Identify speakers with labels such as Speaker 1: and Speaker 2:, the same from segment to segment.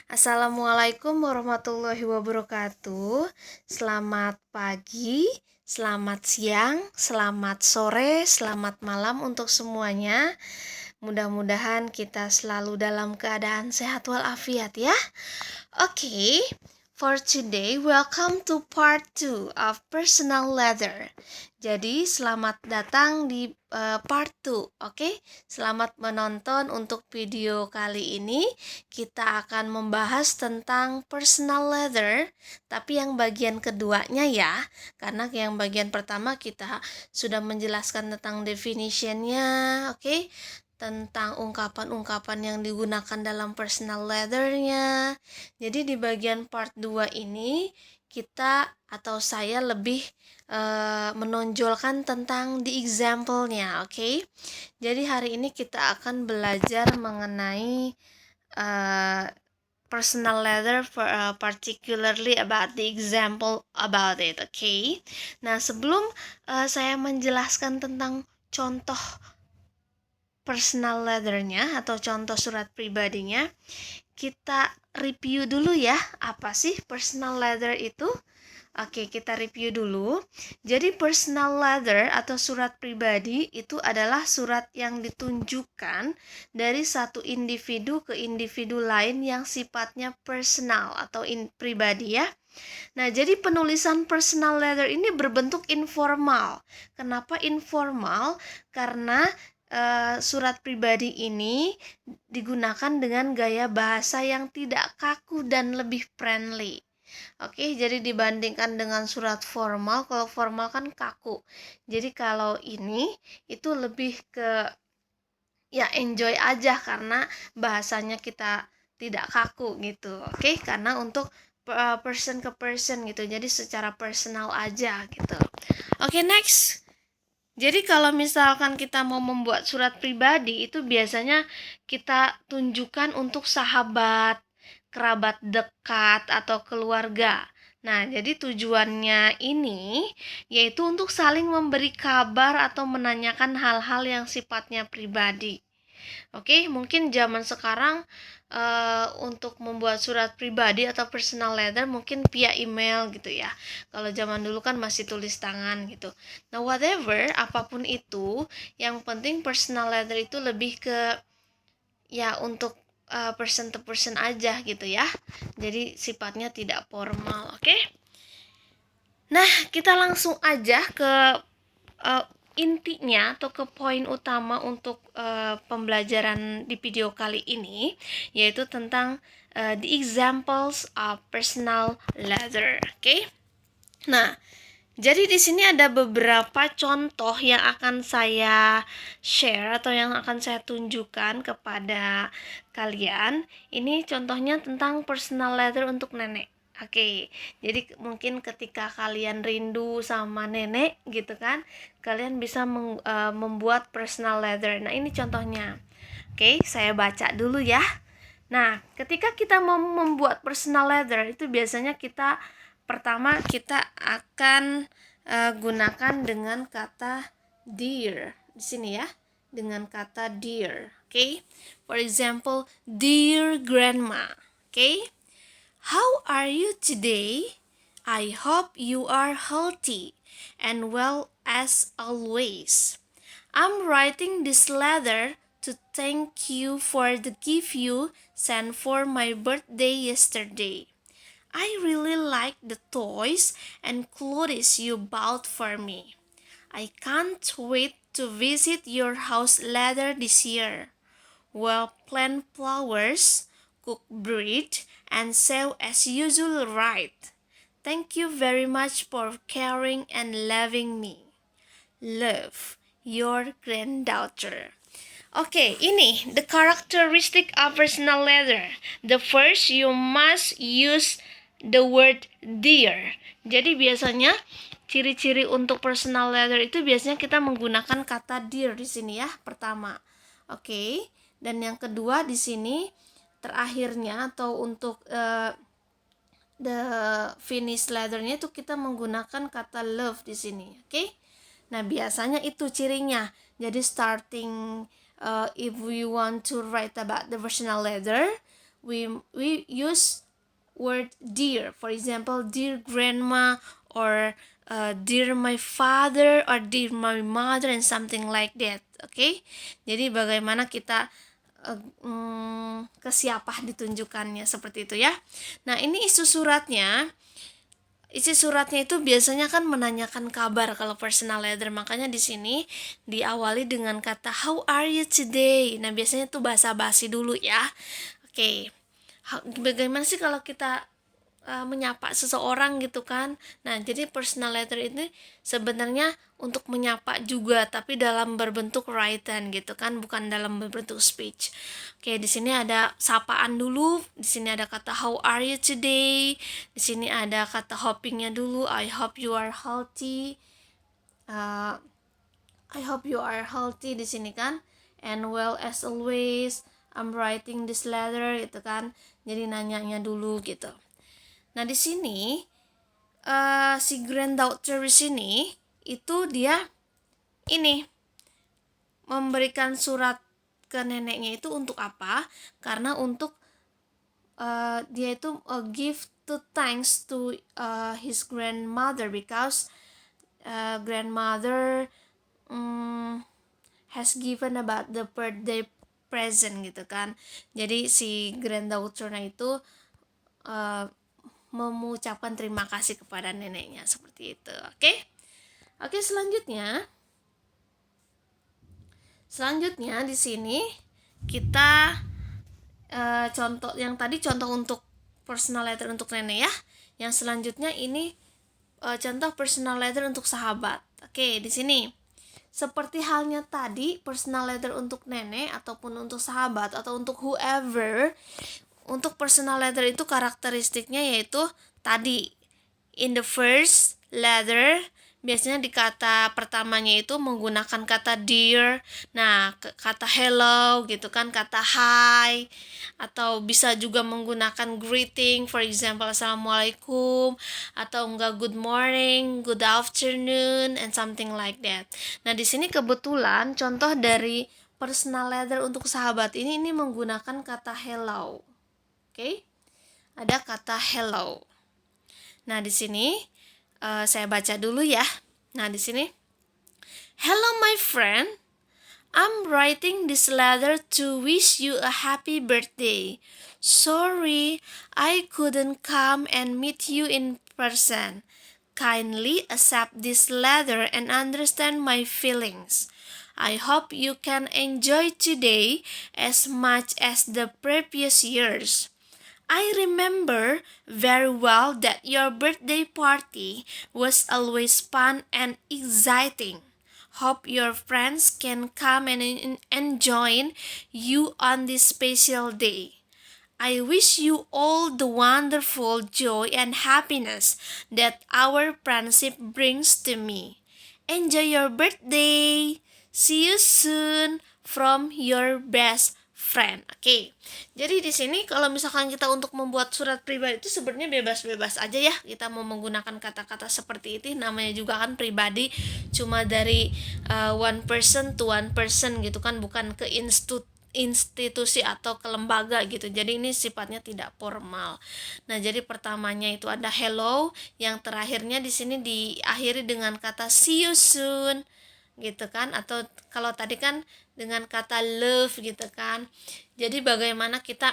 Speaker 1: Assalamualaikum warahmatullahi wabarakatuh. Selamat pagi, selamat siang, selamat sore, selamat malam untuk semuanya. Mudah-mudahan kita selalu dalam keadaan sehat walafiat ya. Okay, for today, welcome to part 2 of personal leather. Jadi, selamat datang di part 2, oke? Selamat menonton untuk video kali ini. Kita akan membahas tentang personal leather, tapi yang bagian keduanya ya. Karena yang bagian pertama kita sudah menjelaskan tentang definitionnya, oke? Tentang ungkapan-ungkapan yang digunakan dalam personal leather-nya. Jadi di bagian part 2 ini kita atau saya lebih menonjolkan tentang the example-nya, oke? Jadi hari ini kita akan belajar mengenai personal leather, particularly about the example about it, okay? Nah, sebelum saya menjelaskan tentang contoh personal leather-nya atau contoh surat pribadinya, kita review dulu ya, apa sih personal leather itu? Oke, kita review dulu. Jadi personal leather atau surat pribadi itu adalah surat yang ditunjukkan dari satu individu ke individu lain yang sifatnya personal atau pribadi ya. Nah, jadi penulisan personal leather ini berbentuk informal. Kenapa informal? Karena surat pribadi ini digunakan dengan gaya bahasa yang tidak kaku dan lebih friendly. Oke, jadi dibandingkan dengan surat formal, kalau formal kan kaku. Jadi kalau ini itu lebih ke ya enjoy aja karena bahasanya kita tidak kaku gitu. Oke, karena untuk person ke person gitu. Jadi secara personal aja gitu. Oke, next. Jadi kalau misalkan kita mau membuat surat pribadi itu biasanya kita tunjukkan untuk sahabat, kerabat dekat atau keluarga. Nah, jadi tujuannya ini yaitu untuk saling memberi kabar atau menanyakan hal-hal yang sifatnya pribadi. Oke, mungkin zaman sekarang untuk membuat surat pribadi atau personal letter mungkin via email gitu ya. Kalau zaman dulu kan masih tulis tangan gitu. Nah, whatever, apapun itu, yang penting personal letter itu lebih ke ya untuk person to person aja gitu ya. Jadi sifatnya tidak formal, oke? Nah, kita langsung aja ke intinya atau ke poin utama untuk pembelajaran di video kali ini, yaitu tentang the examples of personal leather. Oke? Nah, jadi di sini ada beberapa contoh yang akan saya share atau yang akan saya tunjukkan kepada kalian. Ini contohnya tentang personal leather untuk nenek. Oke, jadi mungkin ketika kalian rindu sama nenek gitu kan, kalian bisa membuat personal leather. Nah, ini contohnya. Oke, saya baca dulu ya. Nah, ketika kita mau membuat personal leather itu biasanya pertama kita akan gunakan dengan kata dear di sini ya, dengan kata dear. Okay? For example, dear grandma. Okay? How are you today? I hope you are healthy and well as always. I'm writing this letter to thank you for the gift you sent for my birthday yesterday. I really like the toys and clothes you bought for me. I can't wait to visit your house later this year. We'll plant flowers, cook bread, and sew as usual, right? Thank you very much for caring and loving me. Love, your granddaughter. Okay, ini the characteristic of personal letter. The first, you must use the word dear. Jadi biasanya ciri-ciri untuk personal letter itu biasanya kita menggunakan kata dear di sini ya, pertama. Oke, dan yang kedua di sini terakhirnya atau untuk the finish letternya itu kita menggunakan kata love di sini. Oke. Nah, biasanya itu cirinya. Jadi starting if we want to write about the personal letter, we use word dear. For example, dear grandma, or dear my father, or dear my mother, and something like that. Okay? Jadi bagaimana kita ke siapa ditunjukkannya, seperti itu ya. Nah, ini isi suratnya itu biasanya kan menanyakan kabar kalau personal letter. Makanya di sini diawali dengan kata how are you today. Nah, biasanya tuh basa-basi dulu ya. Oke. Bagaimana sih kalau kita menyapa seseorang gitu kan. Nah, jadi personal letter ini sebenarnya untuk menyapa juga, tapi dalam berbentuk written gitu kan, bukan dalam berbentuk speech. Oke, di sini ada sapaan dulu, di sini ada kata how are you today, di sini ada kata hopingnya dulu, I hope you are healthy. I hope you are healthy di sini kan, and well as always, I'm writing this letter gitu kan. Jadi nanyanya dulu gitu. Nah, di sini si granddaughter di sini itu dia ini memberikan surat ke neneknya itu untuk apa? Karena untuk dia itu give to thanks to his grandmother, because grandmother has given about the birthday present gitu kan. Jadi si granddaughter-nya itu mengucapkan terima kasih kepada neneknya, seperti itu. Oke, selanjutnya di sini kita contoh yang tadi, contoh untuk personal letter untuk nenek ya. Yang selanjutnya ini contoh personal letter untuk sahabat. Oke, di sini seperti halnya tadi personal letter untuk nenek ataupun untuk sahabat atau untuk whoever. Untuk personal letter itu karakteristiknya yaitu tadi in the first letter biasanya di kata pertamanya itu menggunakan kata dear. Nah, kata hello gitu kan, kata hi, atau bisa juga menggunakan greeting, for example assalamualaikum, atau enggak good morning, good afternoon, and something like that. Nah, di sini kebetulan contoh dari personal letter untuk sahabat ini menggunakan kata hello. Oke, ada kata hello. Nah, di sini saya baca dulu ya. Nah, di sini, hello my friend, I'm writing this letter to wish you a happy birthday. Sorry, I couldn't come and meet you in person. Kindly accept this letter and understand my feelings. I hope you can enjoy today as much as the previous years. I remember very well that your birthday party was always fun and exciting. Hope your friends can come and join you on this special day. I wish you all the wonderful joy and happiness that our friendship brings to me. Enjoy your birthday. See you soon from your best friend. Oke. Jadi di sini kalau misalkan kita untuk membuat surat pribadi itu sebenarnya bebas-bebas aja ya. Kita mau menggunakan kata-kata seperti itu, namanya juga kan pribadi, cuma dari one person to one person gitu kan, bukan ke institusi atau ke lembaga gitu. Jadi ini sifatnya tidak formal. Nah, jadi pertamanya itu ada hello, yang terakhirnya di sini diakhiri dengan kata see you soon gitu kan, atau kalau tadi kan dengan kata love gitu kan. Jadi bagaimana kita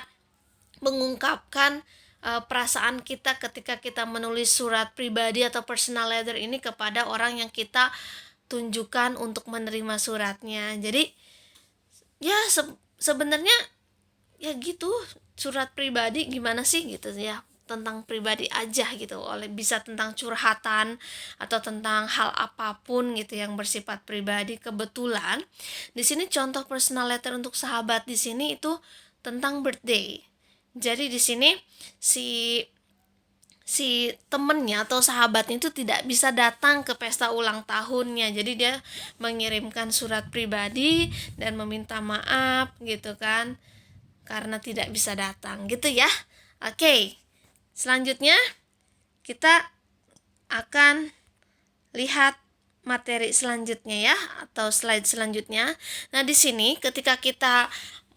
Speaker 1: mengungkapkan perasaan kita ketika kita menulis surat pribadi atau personal letter ini kepada orang yang kita tunjukkan untuk menerima suratnya. Jadi ya sebenarnya ya gitu, surat pribadi gimana sih gitu ya, tentang pribadi aja gitu, bisa tentang curhatan atau tentang hal apapun gitu yang bersifat pribadi. Kebetulan di sini contoh personal letter untuk sahabat di sini itu tentang birthday. Jadi di sini si temennya atau sahabatnya itu tidak bisa datang ke pesta ulang tahunnya. Jadi dia mengirimkan surat pribadi dan meminta maaf gitu kan, karena tidak bisa datang gitu ya. Oke. Selanjutnya kita akan lihat materi selanjutnya ya, atau slide selanjutnya. Nah, di sini ketika kita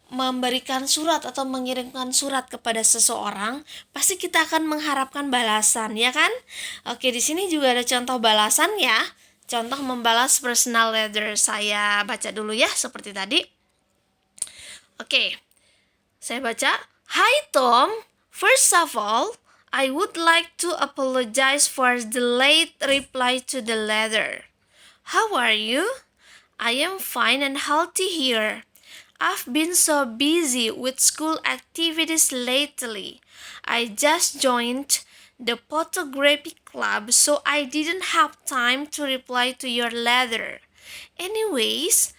Speaker 1: memberikan surat atau mengirimkan surat kepada seseorang, pasti kita akan mengharapkan balasan, ya kan? Oke, di sini juga ada contoh balasan ya. Contoh membalas personal letter. Saya baca dulu ya, seperti tadi. Oke, saya baca. Hi Tom, first of all, I would like to apologize for the late reply to the letter. How are you? I am fine and healthy here. I've been so busy with school activities lately. I just joined the photography club, so I didn't have time to reply to your letter. Anyways,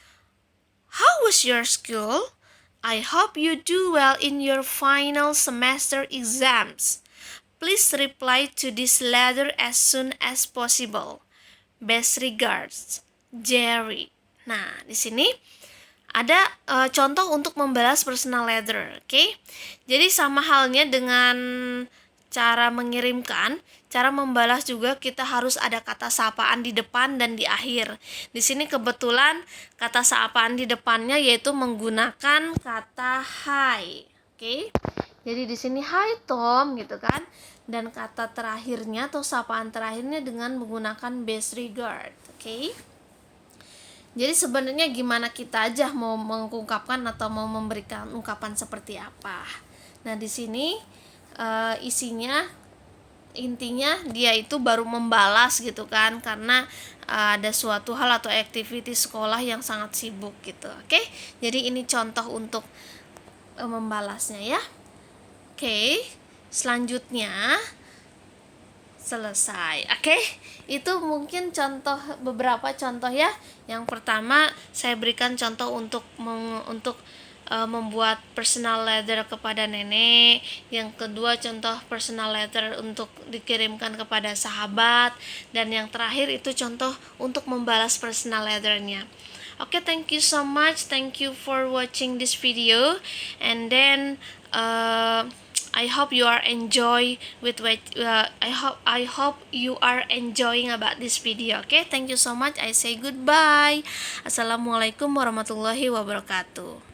Speaker 1: how was your school? I hope you do well in your final semester exams. Please reply to this letter as soon as possible. Best regards, Jerry. Nah, di sini ada contoh untuk membalas personal letter, oke? Jadi sama halnya dengan cara mengirimkan, cara membalas juga kita harus ada kata sapaan di depan dan di akhir. Di sini kebetulan kata sapaan di depannya yaitu menggunakan kata hi, oke? Jadi di sini hi Tom gitu kan. Dan kata terakhirnya atau sapaan terakhirnya dengan menggunakan best regard, oke? Jadi sebenarnya gimana kita aja mau mengungkapkan atau mau memberikan ungkapan seperti apa. Nah, di sini intinya dia itu baru membalas gitu kan, karena ada suatu hal atau activity sekolah yang sangat sibuk gitu. Oke? Jadi ini contoh untuk membalasnya ya. Oke. Selanjutnya selesai. Oke, itu mungkin beberapa contoh ya. Yang pertama saya berikan contoh untuk membuat personal letter kepada nenek. Yang kedua contoh personal letter untuk dikirimkan kepada sahabat. Dan yang terakhir itu contoh untuk membalas personal letternya. Okay, thank you so much. Thank you for watching this video. And then I hope you are I hope you are enjoying about this video. Okay, thank you so much. I say goodbye. Assalamualaikum warahmatullahi wabarakatuh.